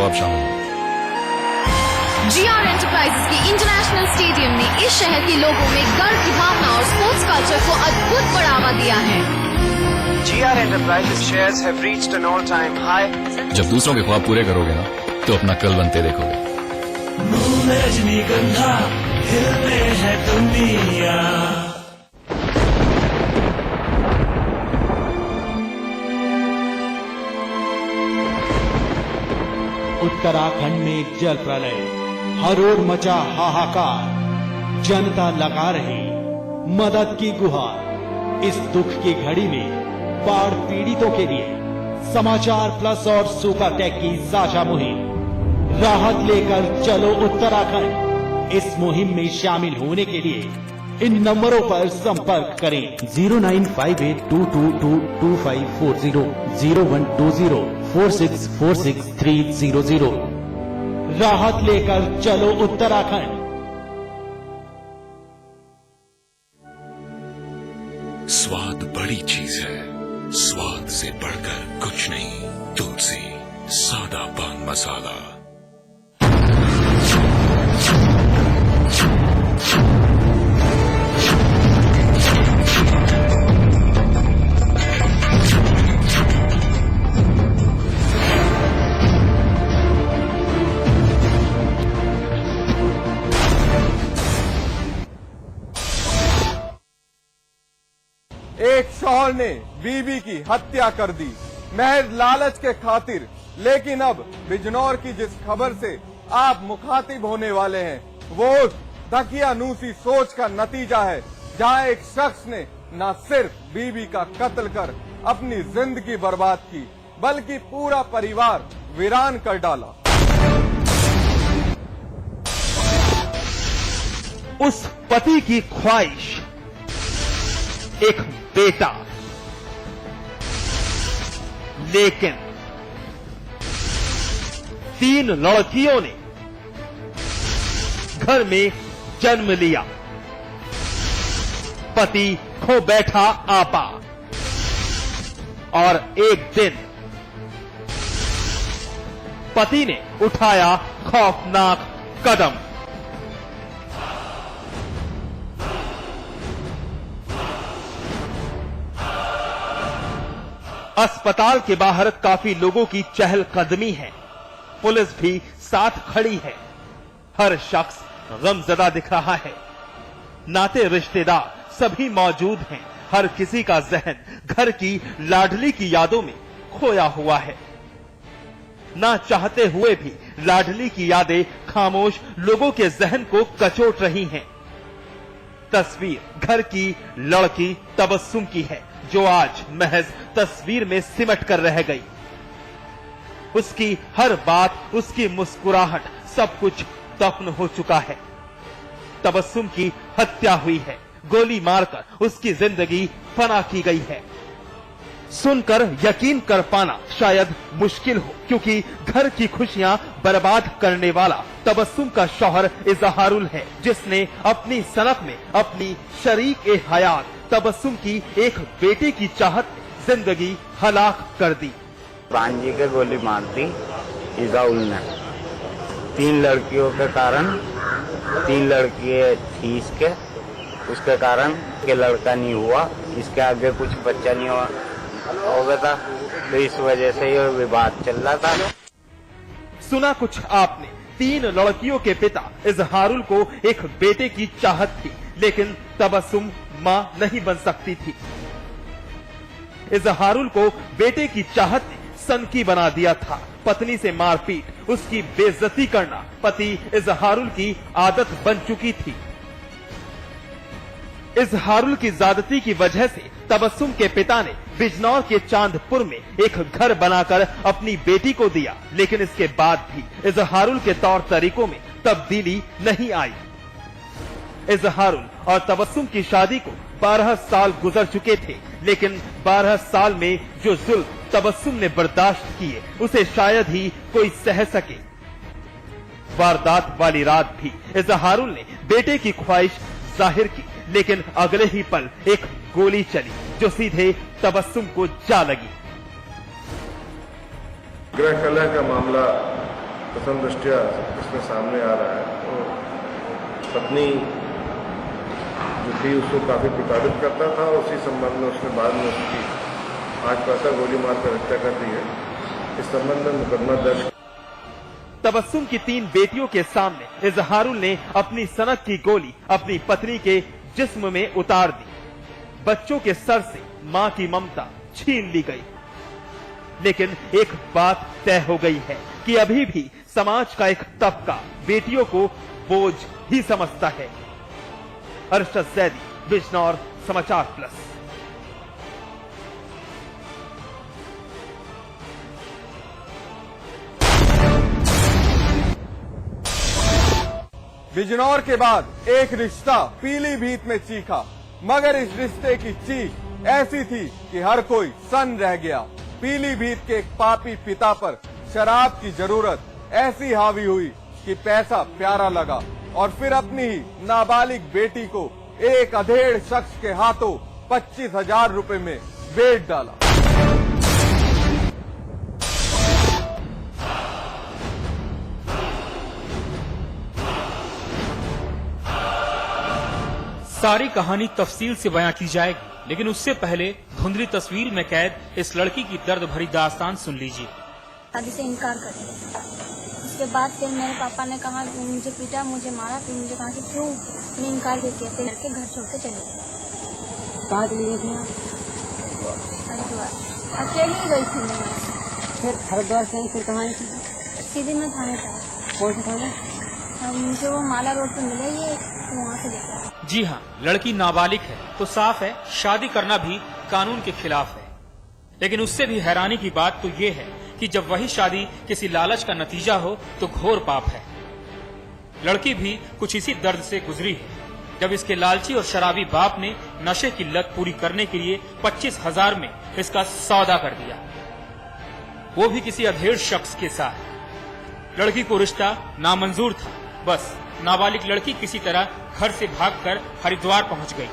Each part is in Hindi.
आप शामिल हो। GR एंटरप्राइजेस के इंटरनेशनल स्टेडियम ने इस शहर के लोगों में गर्व की भावना और स्पोर्ट्स कल्चर को अद्भुत बढ़ावा दिया है। GR enterprises shares have reached N all time high. जब दूसरों के ख्वाब पूरे करोगे ना, तो अपना कल बनते देखोगे। रजनीगंधा हिलते है दुनिया। उत्तराखंड में जल प्रलय, हर ओर मचा हाहाकार, जनता लगा रही मदद की गुहार। इस दुख की घड़ी में बाढ़ पीड़ितों के लिए समाचार प्लस और सुपर टेक की साझा मुहिम, राहत लेकर चलो उत्तराखंड। इस मुहिम में शामिल होने के लिए इन नंबरों पर संपर्क करें 0958222540, 012046463000। राहत लेकर चलो उत्तराखंड। स्वाद बड़ी चीज है, स्वाद से बढ़कर कुछ नहीं। तुलसी सादा पान मसाला। एक शौहर ने बीवी की हत्या कर दी महज लालच के खातिर। लेकिन अब बिजनौर की जिस खबर से आप मुखातिब होने वाले हैं, वो उस दकियानूसी सोच का नतीजा है, जहां एक शख्स ने न सिर्फ बीवी का कत्ल कर अपनी जिंदगी बर्बाद की, बल्कि पूरा परिवार वीरान कर डाला। उस पति की ख्वाहिश एक बेटा, लेकिन 3 लड़कियों ने घर में जन्म लिया। पति खो बैठा आपा, और एक दिन पति ने उठाया खौफनाक कदम। अस्पताल के बाहर काफी लोगों की चहलकदमी है, पुलिस भी साथ खड़ी है। हर शख्स गमजदा दिख रहा है, नाते रिश्तेदार सभी मौजूद हैं। हर किसी का जहन घर की लाडली की यादों में खोया हुआ है। ना चाहते हुए भी लाडली की यादें खामोश लोगों के जहन को कचोट रही हैं। तस्वीर घर की लड़की तबस्सुम की है, जो आज महज तस्वीर में सिमट कर रह गई। उसकी हर बात, उसकी मुस्कुराहट, सब कुछ दफन हो चुका है। तबस्सुम की हत्या हुई है, गोली मारकर उसकी जिंदगी फना की गई है। सुनकर यकीन कर पाना शायद मुश्किल हो, क्योंकि घर की खुशियां बर्बाद करने वाला तबस्सुम का शौहर इजहारुल है, जिसने अपनी सनक में अपनी शरीक ए हयात तबस्सुम की एक बेटे की चाहत जिंदगी हलाक कर दी। भांजी के गोली मार दी इजाउल ने। 3 लड़कियों के कारण, 3 लड़कियां थी इसके, उसके कारण के लड़का नहीं हुआ, इसके आगे कुछ बच्चा नहीं हुआ हो गया था, तो इस वजह से ये विवाद चल रहा था। सुना कुछ आपने। 3 लड़कियों के पिता इजहारुल को एक बेटे की चाहत थी, लेकिन तबस्सुम मां नहीं बन सकती थी। इजहारुल को बेटे की चाहत ने सनकी बना दिया था। पत्नी से मारपीट, उसकी बेइज्जती करना पति इजहारुल की आदत बन चुकी थी। इजहारुल की ज्यादती की वजह से तबस्सुम के पिता ने बिजनौर के चांदपुर में एक घर बनाकर अपनी बेटी को दिया, लेकिन इसके बाद भी इजहारुल के तौर तरीकों में तब्दीली नहीं आई। इजहारुल और तबस्सुम की शादी को 12 साल गुजर चुके थे, लेकिन 12 साल में जो जुल्म तबस्सुम ने बर्दाश्त किए, उसे शायद ही कोई सह सके। वारदात वाली रात भी इजहारुल ने बेटे की ख्वाहिश जाहिर की, लेकिन अगले ही पल एक गोली चली, जो सीधे तबस्सुम को जा लगी। गृह कलह का मामला प्रथम दृष्टया इसमें सामने आ रहा है। तो पत्नी जो थी उसको काफ़ी प्रताड़ित करता था और उसी संबंध में उसने बाद में उसकी आज प्रातः गोली मारकर हत्या कर दी है। इस संबंध में मुकदमा दर्ज। तबस्सुम की 3 बेटियों के सामने इजहारुल ने अपनी सनक की गोली अपनी पत्नी के जिस्म में उतार दी। बच्चों के सर से मां की ममता छीन ली गई। लेकिन एक बात तय हो गई है कि अभी भी समाज का एक तबका बेटियों को बोझ ही समझता है। अरशद जैदी, बिजनौर, समाचार प्लस। बिजनौर के बाद एक रिश्ता पीलीभीत में चीखा, मगर इस रिश्ते की चीख ऐसी थी कि हर कोई सन्न रह गया। पीलीभीत के एक पापी पिता पर शराब की जरूरत ऐसी हावी हुई कि पैसा प्यारा लगा और फिर अपनी ही नाबालिग बेटी को एक अधेड़ शख्स के हाथों 25,000 रुपए में बेच डाला। सारी कहानी तफसील से बयां की जाएगी, लेकिन उससे पहले धुंधली तस्वीर में कैद इस लड़की की दर्द भरी दास्तान सुन लीजिए। शादी से इनकार कर दिया। उसके बाद फिर मेरे पापा ने कहा मुझे पीटा, मुझे मारा। फिर मुझे कहा कि क्यों मैंने इनकार कर दिया। फिर लड़के घर छोड़ के चले गए। कहाँ चली गई थी? हरिद्वार। अकेली ही गई थी मैं। फिर हरिद्वार से फिर कहाँ थी? सीधे मैं थाने था। कौन सा थाना? मुझे वो माला रोड पे मिला, ये वहाँ से देखा। जी हाँ, लड़की नाबालिग है तो साफ है शादी करना भी कानून के खिलाफ है। लेकिन उससे भी हैरानी की बात तो ये है कि जब वही शादी किसी लालच का नतीजा हो तो घोर पाप है। लड़की भी कुछ इसी दर्द से गुजरी है जब इसके लालची और शराबी बाप ने नशे की लत पूरी करने के लिए 25,000 में इसका सौदा कर दिया, वो भी किसी अधेड़ शख्स के साथ। लड़की को रिश्ता नामंजूर था। बस नाबालिग लड़की किसी तरह घर से भागकर हरिद्वार पहुंच गई।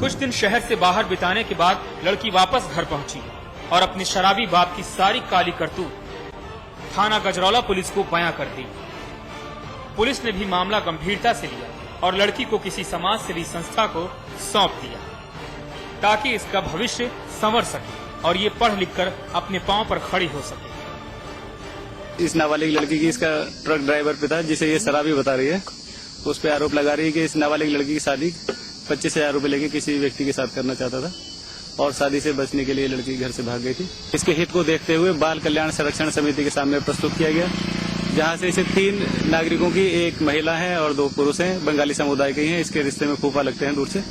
कुछ दिन शहर से बाहर बिताने के बाद लड़की वापस घर पहुंची और अपने शराबी बाप की सारी काली करतूत थाना गजरौला पुलिस को बयां कर दी। पुलिस ने भी मामला गंभीरता से लिया और लड़की को किसी समाज सेवी संस्था को सौंप दिया ताकि इसका भविष्य संवर सके और ये पढ़ लिख कर अपने पांव पर खड़ी हो सके। इस नाबालिग लड़की की इसका ट्रक ड्राइवर पिता जिसे ये शराबी बता रही है, उस पर आरोप लगा रही है कि इस नाबालिग लड़की की शादी 25,000 रुपए लेके किसी व्यक्ति के साथ करना चाहता था और शादी से बचने के लिए लड़की घर से भाग गई थी। इसके हित को देखते हुए बाल कल्याण संरक्षण समिति के सामने प्रस्तुत किया गया, जहां से इसे 3 नागरिकों की, एक महिला है और 2 पुरुष हैं, बंगाली समुदाय के हैं। इसके रिश्ते में फूफा लगते हैं दूर से।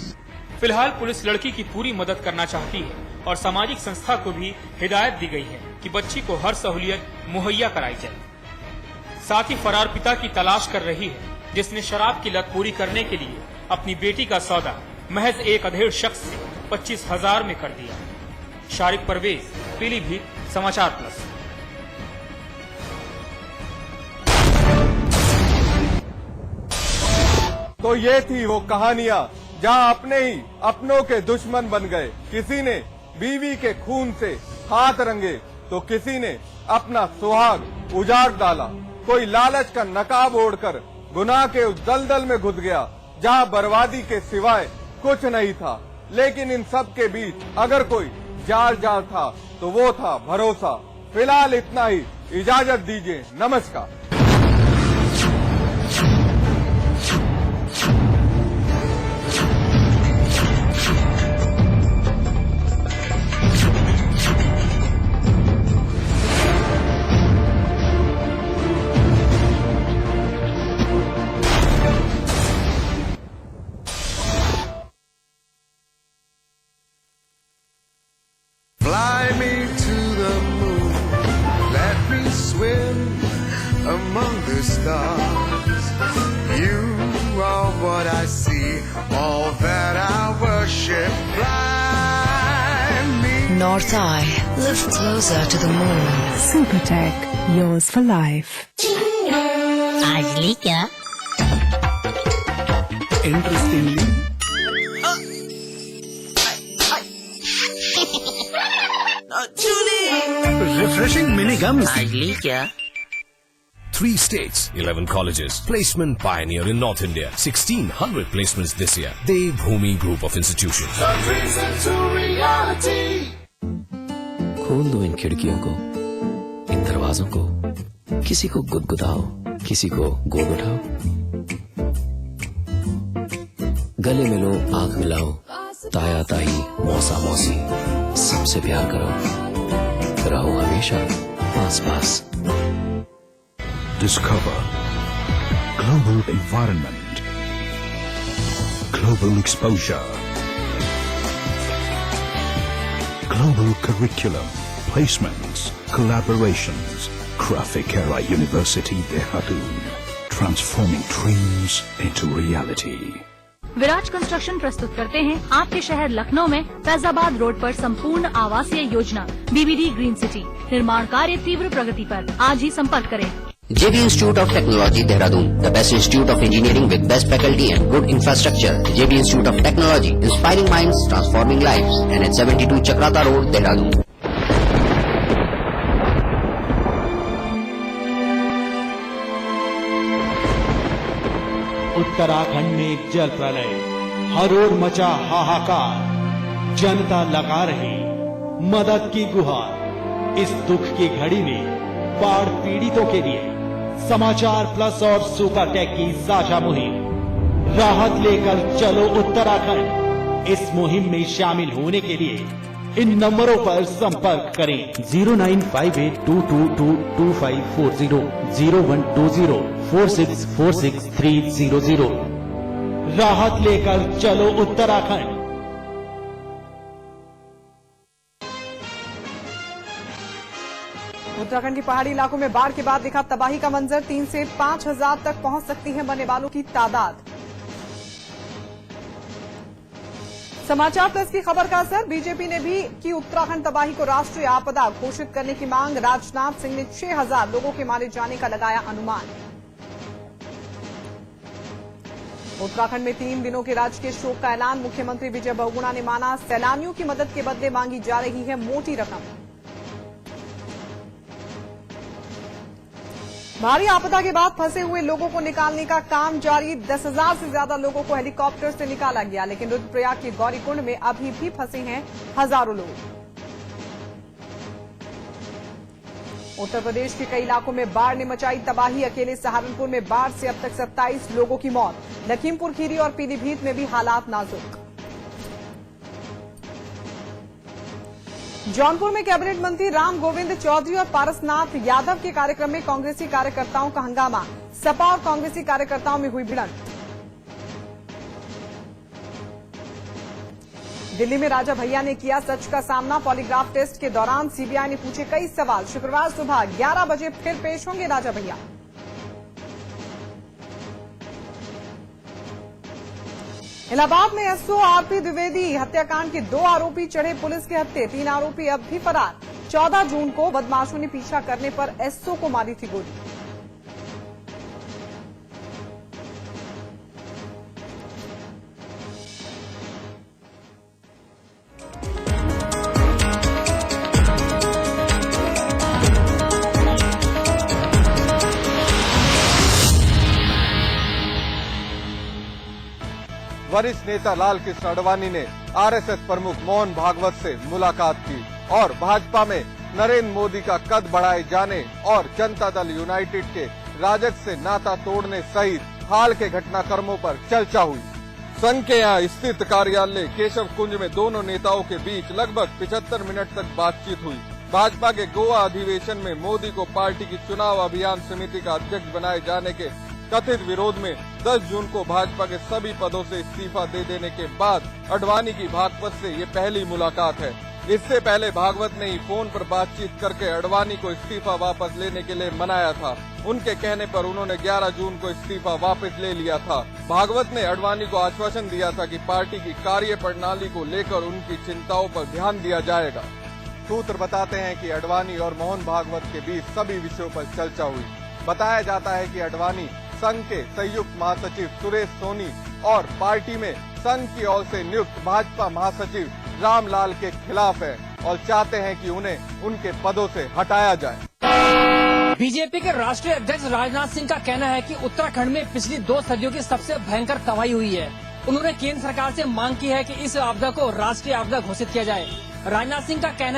फिलहाल पुलिस लड़की की पूरी मदद करना चाहती है और सामाजिक संस्था को भी हिदायत दी गई है कि बच्ची को हर सहूलियत मुहैया कराई जाए। साथ ही फरार पिता की तलाश कर रही है जिसने शराब की लत पूरी करने के लिए अपनी बेटी का सौदा महज एक अधेड़ शख्स से 25,000 में कर दिया। शारिक परवेज, पीलीभीत, समाचार प्लस। तो ये थी वो कहानियां जहां अपने ही अपनों के दुश्मन बन गए। किसी ने बीवी के खून से हाथ रंगे तो किसी ने अपना सुहाग उजाड़ डाला। कोई लालच का नकाब ओढ़कर गुनाह के उस दलदल में घुस गया जहां बर्बादी के सिवाय कुछ नहीं था। लेकिन इन सब के बीच अगर कोई जाल था तो वो था भरोसा। फिलहाल इतना ही, इजाजत दीजिए, नमस्कार। Fly me to the moon, let me swim among the stars. You are what I see, all that I worship. Fly me. North Eye, live closer to the moon. Supertech, yours for life. Ajli kya? Interestingly. Julie! Refreshing mini gums. Idly kya? 3 states, 11 colleges. Placement pioneer in North India. 1,600 placements this year. Devbhoomi Group of Institutions. खोल दो इन खिड़कियों को, इन दरवाजों को, किसी को गुदगुदाओ, किसी को गोद उठाओ, गले मिलो, आंख मिलाओ, ताया ताई, मौसा मौसी, सबसे प्यार करो, रहो हमेशा पास पास। Discover global environment, global exposure, global curriculum, placements, collaborations. Graphicera University, Dehradun, transforming dreams into reality. विराज कंस्ट्रक्शन प्रस्तुत करते हैं आपके शहर लखनऊ में फैजाबाद रोड पर संपूर्ण आवासीय योजना BBD ग्रीन सिटी। निर्माण कार्य तीव्र प्रगति पर। आज ही संपर्क करें। JB Institute of Technology, Dehradun, the best institute of engineering with best faculty and good infrastructure. JB Institute of Technology, inspiring minds, transforming lives. And at 72 Chakrata Road, Dehradun. Uttarakhand में जल प्रलय, हर ओर मचा हाहाकार, जनता लगा रही मदद की गुहार। इस दुख की घड़ी में बाढ़ पीड़ितों के लिए समाचार प्लस और सुपरटेक की साझा मुहिम। राहत लेकर चलो उत्तराखंड। इस मुहिम में शामिल होने के लिए इन नंबरों पर संपर्क करें 0958222540, 01204646 राहत लेकर चलो उत्तराखंड। उत्तराखंड के पहाड़ी इलाकों में बाढ़ के बाद दिखा तबाही का मंजर। 3 से 5 हजार तक पहुंच सकती है मरने वालों की तादाद। समाचार प्लस की खबर का असर। बीजेपी ने भी की उत्तराखंड तबाही को राष्ट्रीय आपदा घोषित करने की मांग। राजनाथ सिंह ने 6000 लोगों के मारे जाने का लगाया अनुमान। उत्तराखंड में 3 दिनों के राजकीय शोक का ऐलान। मुख्यमंत्री विजय बहुगुणा ने माना सैलानियों की मदद के बदले मांगी जा रही है मोटी रकम। भारी आपदा के बाद फंसे हुए लोगों को निकालने का काम जारी। 10,000 से ज्यादा लोगों को हेलीकॉप्टर से निकाला गया, लेकिन रुद्रप्रयाग के गौरीकुंड में अभी भी फंसे हैं हजारों लोग। उत्तर प्रदेश के कई इलाकों में बाढ़ ने मचाई तबाही। अकेले सहारनपुर में बाढ़ से अब तक 27 लोगों की मौत। लखीमपुर खीरी और पीलीभीत में भी हालात नाजुक। जौनपुर में कैबिनेट मंत्री राम गोविंद चौधरी और पारसनाथ यादव के कार्यक्रम में कांग्रेसी कार्यकर्ताओं का हंगामा। सपा और कांग्रेसी कार्यकर्ताओं में हुई भिड़ंत। दिल्ली में राजा भैया ने किया सच का सामना। पॉलीग्राफ टेस्ट के दौरान सीबीआई ने पूछे कई सवाल। शुक्रवार सुबह 11 बजे फिर पेश होंगे राजा भैया। इलाहाबाद में एसओ आरपी द्विवेदी हत्याकांड के 2 आरोपी चढ़े पुलिस के हत्थे। 3 आरोपी अब भी फरार। 14 जून को बदमाशों ने पीछा करने पर एसओ को मारी थी गोली। वरिष्ठ नेता लालकृष्ण आडवाणी ने आरएसएस प्रमुख मोहन भागवत से मुलाकात की और भाजपा में नरेंद्र मोदी का कद बढ़ाए जाने और जनता दल यूनाइटेड के राजग से नाता तोड़ने सहित हाल के घटनाक्रमों पर चर्चा हुई। संघ के यहाँ स्थित कार्यालय केशव कुंज में दोनों नेताओं के बीच लगभग 75 मिनट तक बातचीत हुई। भाजपा के गोवा अधिवेशन में मोदी को पार्टी की चुनाव अभियान समिति का अध्यक्ष बनाए जाने के कथित विरोध में 10 जून को भाजपा के सभी पदों से इस्तीफा दे देने के बाद आडवाणी की भागवत से ये पहली मुलाकात है। इससे पहले भागवत ने ही फोन पर बातचीत करके आडवाणी को इस्तीफा वापस लेने के लिए मनाया था। उनके कहने पर उन्होंने 11 जून को इस्तीफा वापस ले लिया था। भागवत ने आडवाणी को आश्वासन दिया था कि पार्टी की कार्य प्रणाली को लेकर उनकी चिंताओं पर ध्यान दिया जाएगा। सूत्र बताते हैं कि आडवाणी और मोहन भागवत के बीच सभी विषयों पर चर्चा हुई। बताया जाता है कि आडवाणी संघ के संयुक्त महासचिव सुरेश सोनी और पार्टी में संघ की ओर से नियुक्त भाजपा महासचिव रामलाल के खिलाफ है। और चाहते हैं कि उन्हें उनके पदों से हटाया जाए। बीजेपी के राष्ट्रीय अध्यक्ष राजनाथ सिंह का कहना है कि उत्तराखंड में पिछली 2 सदियों की सबसे भयंकर तबाही हुई है। उन्होंने केंद्र सरकार से मांग की है कि इस आपदा को राष्ट्रीय आपदा घोषित किया जाए। राजनाथ सिंह का कहना